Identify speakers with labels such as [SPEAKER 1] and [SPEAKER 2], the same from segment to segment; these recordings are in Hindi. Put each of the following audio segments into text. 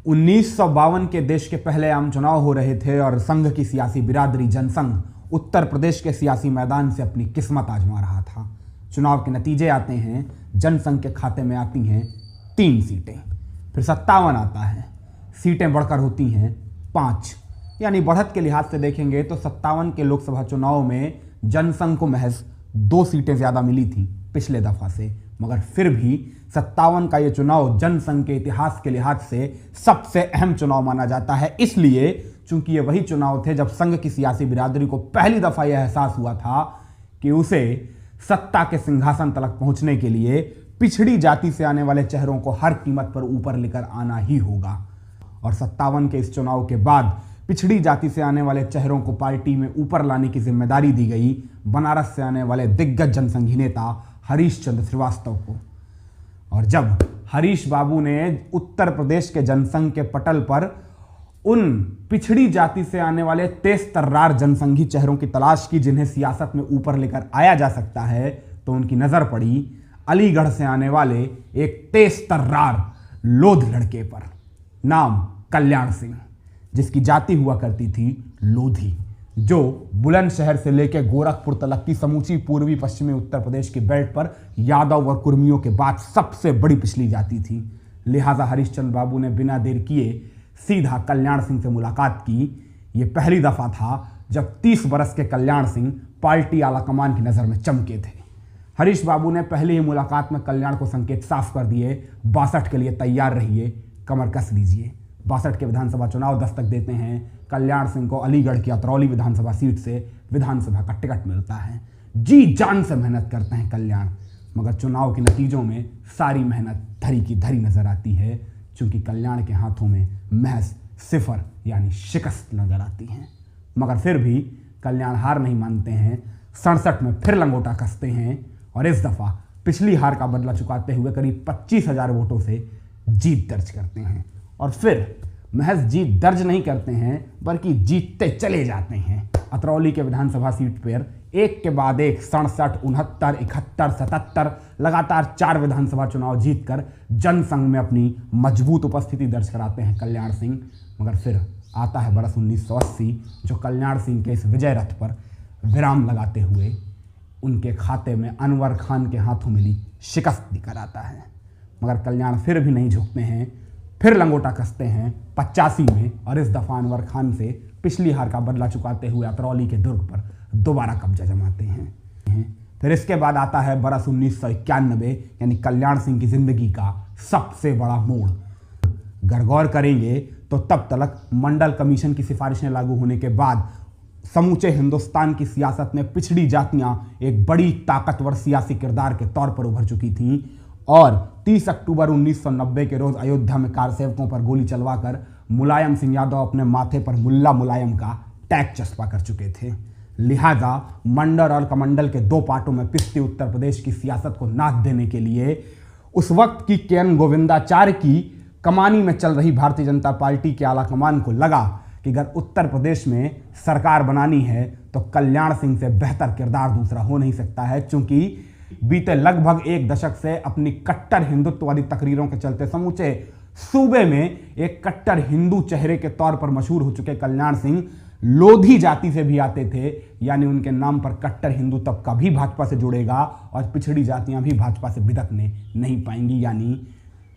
[SPEAKER 1] 1952 के देश के पहले आम चुनाव हो रहे थे और संघ की सियासी बिरादरी जनसंघ उत्तर प्रदेश के सियासी मैदान से अपनी किस्मत आजमा रहा था। चुनाव के नतीजे आते हैं, जनसंघ के खाते में आती हैं 3 सीटें, फिर 57 आता है, सीटें बढ़कर होती हैं 5, यानी बढ़त के लिहाज से देखेंगे तो 57 के लोकसभा चुनाव में जनसंघ को महज 2 सीटें ज़्यादा मिली थी पिछले दफ़ा से, मगर फिर भी 57 का ये चुनाव जनसंघ के इतिहास के लिहाज से सबसे अहम चुनाव माना जाता है, इसलिए चूंकि ये वही चुनाव थे जब संघ की सियासी बिरादरी को पहली दफ़ा यह एहसास हुआ था कि उसे सत्ता के सिंहासन तक पहुंचने के लिए पिछड़ी जाति से आने वाले चेहरों को हर कीमत पर ऊपर लेकर आना ही होगा। और 57 के इस चुनाव के बाद पिछड़ी जाति से आने वाले चेहरों को पार्टी में ऊपर लाने की जिम्मेदारी दी गई बनारस से आने वाले दिग्गज जनसंघी नेता हरीश चंद्र श्रीवास्तव को। और जब हरीश बाबू ने उत्तर प्रदेश के जनसंघ के पटल पर उन पिछड़ी जाति से आने वाले तेज तर्रार जनसंघी चेहरों की तलाश की जिन्हें सियासत में ऊपर लेकर आया जा सकता है, तो उनकी नजर पड़ी अलीगढ़ से आने वाले एक तेज तर्रार लोध लड़के पर, नाम कल्याण सिंह, जिसकी जाति हुआ करती थी लोधी, जो बुलंदशहर से लेकर गोरखपुर तक की समूची पूर्वी पश्चिमी उत्तर प्रदेश की बेल्ट पर यादव और कुर्मियों के बाद सबसे बड़ी पिछली जाति थी। लिहाजा हरीशचंद्र बाबू ने बिना देर किए सीधा कल्याण सिंह से मुलाकात की। ये पहली दफा था जब 30 बरस के कल्याण सिंह पार्टी आलाकमान की नजर में चमके थे। हरीश बाबू ने पहली ही मुलाकात में कल्याण को संकेत साफ कर दिए, 62 के लिए तैयार रहिए, कमर कस लीजिए। 62 के विधानसभा चुनाव दस्तक देते हैं। कल्याण सिंह को अलीगढ़ की अतरौली विधानसभा सीट से विधानसभा का टिकट मिलता है। जी जान से मेहनत करते हैं कल्याण, मगर चुनाव के नतीजों में सारी मेहनत धरी की धरी नजर आती है, क्योंकि कल्याण के हाथों में महज 0 यानी शिकस्त नजर आती है। मगर फिर भी कल्याण हार नहीं मानते हैं, 67 में फिर लंगोटा कसते हैं और इस दफा पिछली हार का बदला चुकाते हुए करीब 25,000 वोटों से जीत दर्ज करते हैं। और फिर महज जीत दर्ज नहीं करते हैं, बल्कि जीतते चले जाते हैं। अतरौली के विधानसभा सीट पर एक के बाद एक 67, 69, 71, 77 लगातार 4 विधानसभा चुनाव जीतकर जनसंघ में अपनी मजबूत उपस्थिति दर्ज कराते हैं कल्याण सिंह। मगर फिर आता है बरस 1980, जो कल्याण सिंह के इस विजय रथ पर विराम लगाते हुए उनके खाते में अनवर खान के हाथों मिली शिकस्त लेकर आता है। मगर कल्याण फिर भी नहीं झुकते हैं, फिर लंगोटा कसते हैं 85 में और इस दफा अनवर खान से पिछली हार का बदला चुकाते हुए अतरौली के दुर्ग पर दोबारा कब्जा जमाते हैं। फिर इसके बाद आता है बरस 1991, यानी कल्याण सिंह की जिंदगी का सबसे बड़ा मोड़। गौर करेंगे तो तब तक मंडल कमीशन की सिफारिशें लागू होने के बाद समूचे हिंदुस्तान की सियासत में पिछड़ी जातियां एक बड़ी ताकतवर सियासी किरदार के तौर पर उभर चुकी थीं और 30 अक्टूबर 1990 के रोज अयोध्या में कारसेवकों पर गोली चलवाकर मुलायम सिंह यादव अपने माथे पर मुल्ला मुलायम का टैग चस्पा कर चुके थे। लिहाजा मंडल और कमंडल के 2 पार्टों में पिसती उत्तर प्रदेश की सियासत को नाथ देने के लिए उस वक्त की के.एन. गोविंदाचार्य की कमानी में चल रही भारतीय जनता पार्टी के आलाकमान को लगा कि अगर उत्तर प्रदेश में सरकार बनानी है तो कल्याण सिंह से बेहतर किरदार दूसरा हो नहीं सकता है, क्योंकि बीते लगभग 1 दशक से अपनी कट्टर हिंदुत्ववादी तकरीरों के चलते समूचे सूबे में एक कट्टर हिंदू चेहरे के तौर पर मशहूर हो चुके कल्याण सिंह लोधी जाति से भी आते थे, यानी उनके नाम पर कट्टर हिंदू तबका भी भाजपा से जुड़ेगा और पिछड़ी जातियां भी भाजपा से बिदकने नहीं पाएंगी, यानी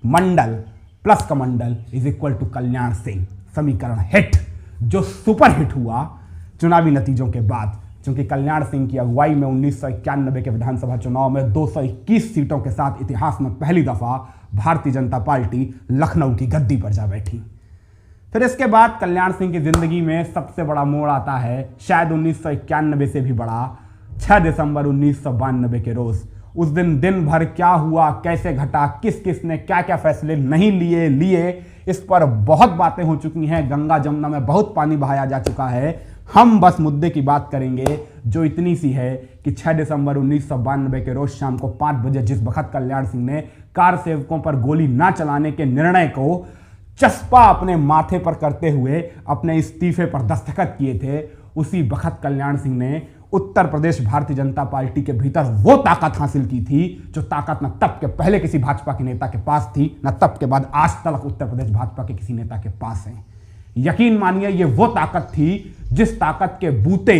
[SPEAKER 1] मंडल प्लस कमंडल is equal to Kalyan Singh समीकरण हिट, जो सुपर हिट हुआ चुनावी नतीजों के बाद, क्योंकि कल्याण सिंह की अगुवाई में 1991 के विधानसभा चुनाव में 221 सीटों के साथ इतिहास में पहली दफा भारतीय जनता पार्टी लखनऊ की गद्दी पर जा बैठी। फिर इसके बाद कल्याण सिंह की जिंदगी में सबसे बड़ा मोड़ आता है, शायद 1991 से भी बड़ा, 6 दिसंबर 1992 के रोज। उस दिन भर क्या हुआ, कैसे घटा, किस किस ने क्या क्या फैसले नहीं लिए, इस पर बहुत बातें हो चुकी हैं, गंगा जमुना में बहुत पानी बहाया जा चुका है। हम बस मुद्दे की बात करेंगे जो इतनी सी है कि 6 दिसंबर 1992 के रोज शाम को 5 बजे जिस वक्त कल्याण सिंह ने कार सेवकों पर गोली ना चलाने के निर्णय को चस्पा अपने माथे पर करते हुए अपने इस्तीफे पर दस्तखत किए थे, उसी वक्त कल्याण सिंह ने उत्तर प्रदेश भारतीय जनता पार्टी के भीतर वो ताकत हासिल की थी जो ताकत न तब के पहले किसी भाजपा के नेता के पास थी, न तब के बाद आज तक उत्तर प्रदेश भाजपा के किसी नेता के पास है। यकीन मानिए ये वो ताकत थी जिस ताकत के बूते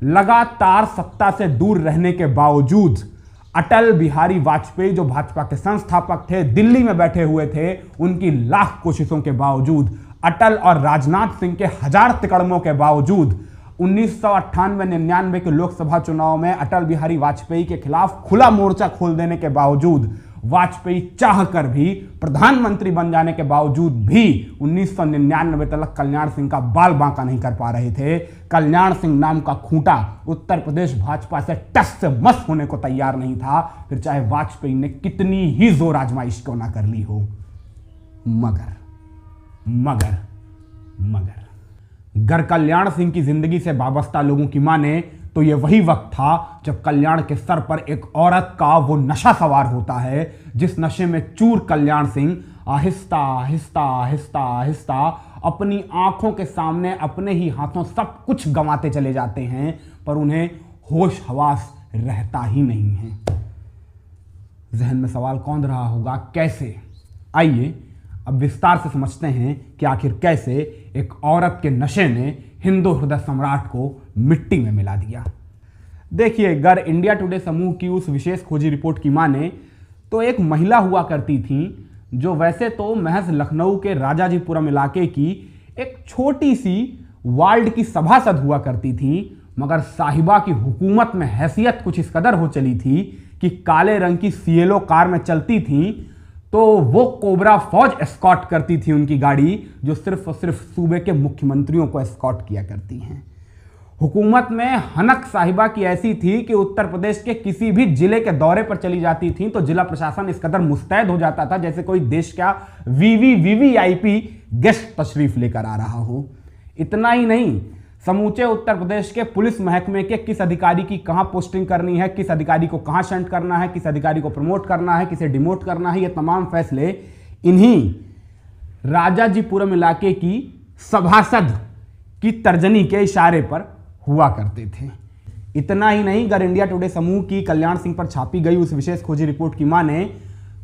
[SPEAKER 1] लगातार सत्ता से दूर रहने के बावजूद अटल बिहारी वाजपेयी जो भाजपा के संस्थापक थे, दिल्ली में बैठे हुए थे, उनकी लाख कोशिशों के बावजूद, अटल और राजनाथ सिंह के हजार तिकड़मों के बावजूद 1998-99 के लोकसभा चुनाव में अटल बिहारी वाजपेयी के खिलाफ खुला मोर्चा खोल देने के बावजूद, वाजपेयी चाहकर भी, प्रधानमंत्री बन जाने के बावजूद भी 1999 तक कल्याण सिंह का बाल बांका नहीं कर पा रहे थे। कल्याण सिंह नाम का खूंटा उत्तर प्रदेश भाजपा से टस से मस होने को तैयार नहीं था, फिर चाहे वाजपेयी ने कितनी ही जोर आजमाइश क्यों ना कर ली हो। मगर गर कल्याण सिंह की जिंदगी से वाबस्ता लोगों की माने तो यह वही वक्त था जब कल्याण के सर पर एक औरत का वो नशा सवार होता है जिस नशे में चूर कल्याण सिंह आहिस्ता आहिस्ता आहिस्ता आहिस्ता अपनी आंखों के सामने अपने ही हाथों सब कुछ गंवाते चले जाते हैं, पर उन्हें होश हवास रहता ही नहीं है। जहन में सवाल कौंध रहा होगा, कैसे? आइए अब विस्तार से समझते हैं कि आखिर कैसे एक औरत के नशे ने हिंदू हृदय सम्राट को मिट्टी में मिला दिया। देखिए, अगर इंडिया टुडे समूह की उस विशेष खोजी रिपोर्ट की माने तो एक महिला हुआ करती थी जो वैसे तो महज लखनऊ के राजाजीपुरम इलाके की एक छोटी सी वार्ड की सभासद हुआ करती थी, मगर साहिबा की हुकूमत में हैसियत कुछ इस कदर हो चली थी कि काले रंग की सीएलओ कार में चलती थी तो वो कोबरा फौज एस्कॉर्ट करती थी उनकी गाड़ी, जो सिर्फ और सिर्फ सूबे के मुख्यमंत्रियों को एस्कॉर्ट किया करती हैं। हुकूमत में हनक साहिबा की ऐसी थी कि उत्तर प्रदेश के किसी भी जिले के दौरे पर चली जाती थी तो जिला प्रशासन इस कदर मुस्तैद हो जाता था जैसे कोई देश का वीवीआईपी गेस्ट तशरीफ लेकर आ रहा हो। इतना ही नहीं, समूचे उत्तर प्रदेश के पुलिस महकमे के किस अधिकारी की कहां पोस्टिंग करनी है, किस अधिकारी को कहां सेंड करना है, किस अधिकारी को प्रमोट करना है, किसे डिमोट करना है, ये तमाम फैसले इन्हीं राजाजीपुरम इलाके की सभासद की तर्जनी के इशारे पर हुआ करते थे। इतना ही नहीं, अगर इंडिया टुडे समूह की कल्याण सिंह पर छापी गई उस विशेष खोजी रिपोर्ट की माने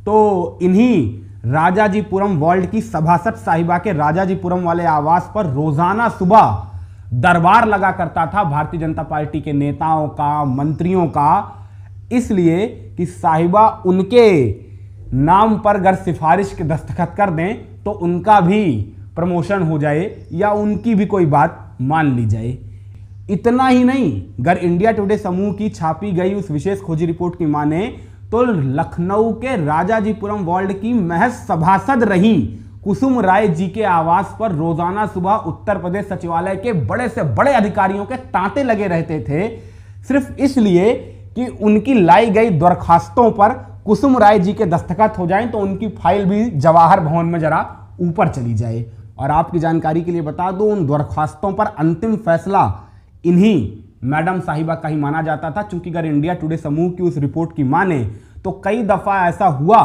[SPEAKER 1] तो इन्हीं राजाजीपुरम वार्ड की सभासद साहिबा के राजाजीपुरम वाले आवास पर रोजाना सुबह दरबार लगा करता था भारतीय जनता पार्टी के नेताओं का, मंत्रियों का, इसलिए कि साहिबा उनके नाम पर अगर सिफारिश के दस्तखत कर दें तो उनका भी प्रमोशन हो जाए या उनकी भी कोई बात मान ली जाए। इतना ही नहीं, अगर इंडिया टुडे समूह की छापी गई उस विशेष खोजी रिपोर्ट की माने तो लखनऊ के राजाजीपुरम वार्ड की महज सभासद रही कुसुम राय जी के आवास पर रोजाना सुबह उत्तर प्रदेश सचिवालय के बड़े से बड़े अधिकारियों के तांते लगे रहते थे, सिर्फ इसलिए कि उनकी लाई गई दरखास्तों पर कुसुम राय जी के दस्तखत हो जाएं तो उनकी फाइल भी जवाहर भवन में जरा ऊपर चली जाए। और आपकी जानकारी के लिए बता दूं, उन दरखास्तों पर अंतिम फैसला इन्हीं मैडम साहिबा का ही माना जाता था, क्योंकि अगर इंडिया टुडे समूह की उस रिपोर्ट की माने तो कई दफा ऐसा हुआ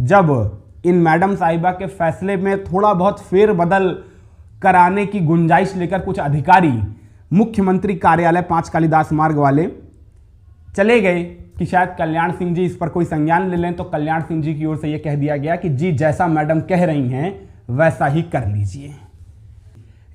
[SPEAKER 1] जब इन मैडम साहिबा के फैसले में थोड़ा बहुत फेरबदल कराने की गुंजाइश लेकर कुछ अधिकारी मुख्यमंत्री कार्यालय 5 कालिदास मार्ग वाले चले गए कि शायद कल्याण सिंह जी इस पर कोई संज्ञान ले लें, तो कल्याण सिंह जी की ओर से यह कह दिया गया कि जी जैसा मैडम कह रही हैं वैसा ही कर लीजिए।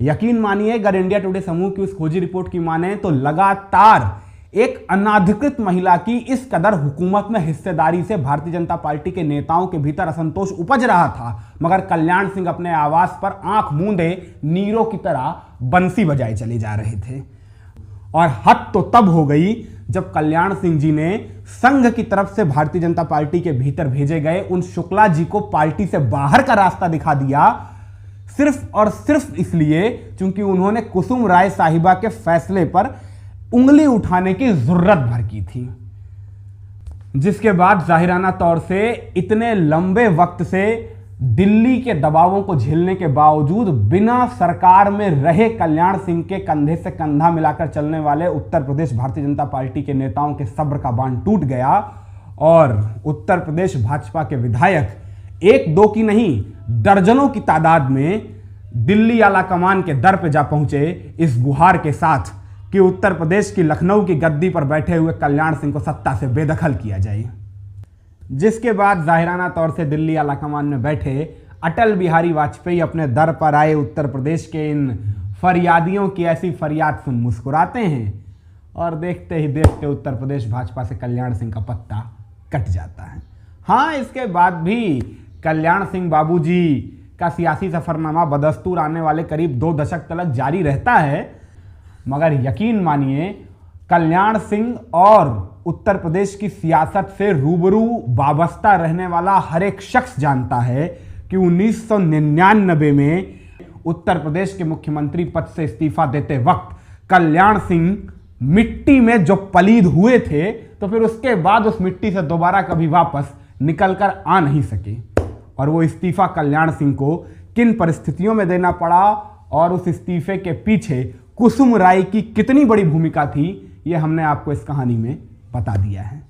[SPEAKER 1] यकीन मानिए, अगर इंडिया टुडे समूह की उस खोजी रिपोर्ट की माने तो लगातार एक अनाधिकृत महिला की इस कदर हुकूमत में हिस्सेदारी से भारतीय जनता पार्टी के नेताओं के भीतर असंतोष उपज रहा था, मगर कल्याण सिंह अपने आवास पर आंख मूंदे नीरों की तरह बंसी बजाए चले जा रहे थे। और हद तो तब हो गई जब कल्याण सिंह जी ने संघ की तरफ से भारतीय जनता पार्टी के भीतर भेजे गए उन शुक्ला जी को पार्टी से बाहर का रास्ता दिखा दिया, सिर्फ और सिर्फ इसलिए क्योंकि उन्होंने कुसुम राय साहिबा के फैसले पर उंगली उठाने की जरूरत भर की थी, जिसके बाद जाहिराना तौर से इतने लंबे वक्त से दिल्ली के दबावों को झेलने के बावजूद बिना सरकार में रहे कल्याण सिंह के कंधे से कंधा मिलाकर चलने वाले उत्तर प्रदेश भारतीय जनता पार्टी के नेताओं के सब्र का बांध टूट गया और उत्तर प्रदेश भाजपा के विधायक एक दो की नहीं दर्जनों की तादाद में दिल्ली आला कमान के दर पर जा पहुंचे इस गुहार के साथ कि उत्तर प्रदेश की लखनऊ की गद्दी पर बैठे हुए कल्याण सिंह को सत्ता से बेदखल किया जाए। जिसके बाद जाहिराना तौर से दिल्ली आलाकमान में बैठे अटल बिहारी वाजपेयी अपने दर पर आए उत्तर प्रदेश के इन फरियादियों की ऐसी फरियाद सुन मुस्कुराते हैं और देखते ही देखते उत्तर प्रदेश भाजपा से कल्याण सिंह का पत्ता कट जाता है। हाँ, इसके बाद भी कल्याण सिंह बाबूजी का सियासी सफरनामा बदस्तूर आने वाले करीब 2 दशक तक जारी रहता है, मगर यकीन मानिए कल्याण सिंह और उत्तर प्रदेश की सियासत से रूबरू वाबस्ता रहने वाला हर एक शख्स जानता है कि 1999 में उत्तर प्रदेश के मुख्यमंत्री पद से इस्तीफा देते वक्त कल्याण सिंह मिट्टी में जो पलीद हुए थे, तो फिर उसके बाद उस मिट्टी से दोबारा कभी वापस निकलकर आ नहीं सके। और वो इस्तीफा कल्याण सिंह को किन परिस्थितियों में देना पड़ा और उस इस्तीफे के पीछे कुसुम राय की कितनी बड़ी भूमिका थी, ये हमने आपको इस कहानी में बता दिया है।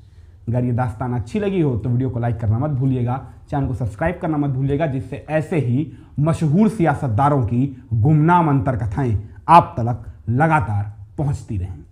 [SPEAKER 1] अगर ये दास्तान अच्छी लगी हो तो वीडियो को लाइक करना मत भूलिएगा, चैनल को सब्सक्राइब करना मत भूलिएगा, जिससे ऐसे ही मशहूर सियासतदारों की गुमनाम अंतर कथाएं आप तक लगातार पहुंचती रहें।